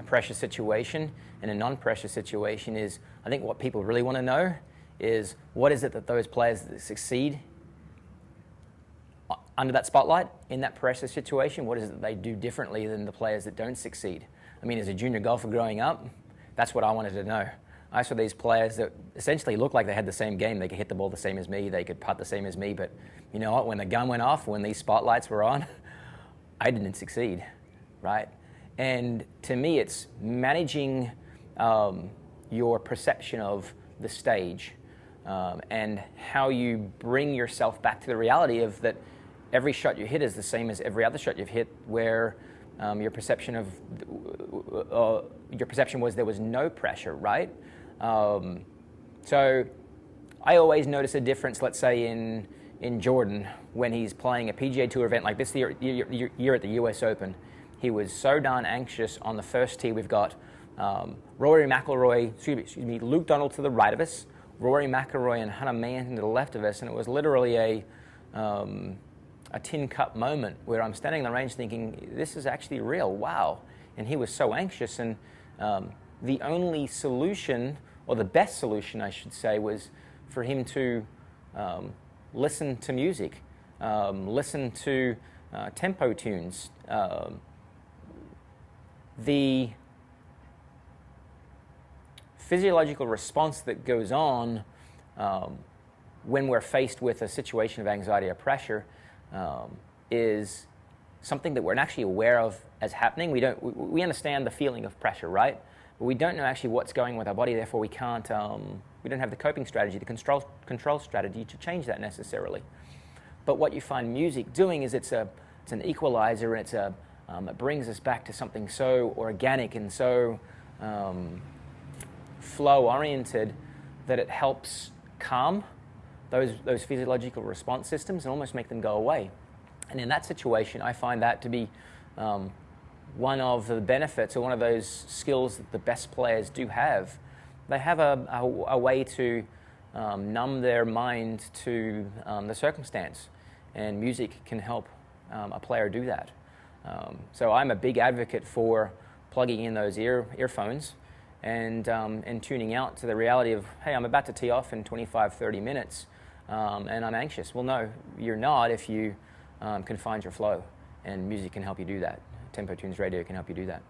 pressure situation and a non-pressure situation is, I think what people really want to know is what is it that those players that succeed under that spotlight in that pressure situation, what is it that they do differently than the players that don't succeed? I mean, as a junior golfer growing up, that's what I wanted to know. I saw these players that essentially looked like they had the same game. They could hit the ball the same as me, they could putt the same as me, but you know what, when the gun went off, when these spotlights were on, I didn't succeed, right? And to me, it's managing your perception of the stage and how you bring yourself back to the reality of that every shot you hit is the same as every other shot you've hit, where your perception was there was no pressure, right? So I always notice a difference, let's say in Jordan, when he's playing a PGA Tour event like this year at the US Open. He was so darn anxious on the first tee. We've got Rory McIlroy, excuse me, Luke Donald to the right of us, Rory McIlroy and Hunter Mann to the left of us, and it was literally a tin cup moment where I'm standing on the range thinking, this is actually real, wow. And he was so anxious, and the only solution, or the best solution I should say, was for him to listen to music, listen to tempo tunes. The physiological response that goes on when we're faced with a situation of anxiety or pressure is something that we're actually aware of as happening. We understand the feeling of pressure, right? But we don't know actually what's going on with our body. Therefore, we can't. We don't have the coping strategy, the control strategy to change that necessarily. But what you find music doing is it's an equalizer, and it brings us back to something so organic and so flow-oriented that it helps calm those physiological response systems and almost make them go away. And in that situation, I find that to be one of the benefits, or one of those skills that the best players do have. They have a way to numb their mind to the circumstance, and music can help a player do that. So I'm a big advocate for plugging in those earphones and tuning out to the reality of, hey, I'm about to tee off in 25, 30 minutes, and I'm anxious. Well, no, you're not if you can find your flow, and music can help you do that. Tempo Tunes Radio can help you do that.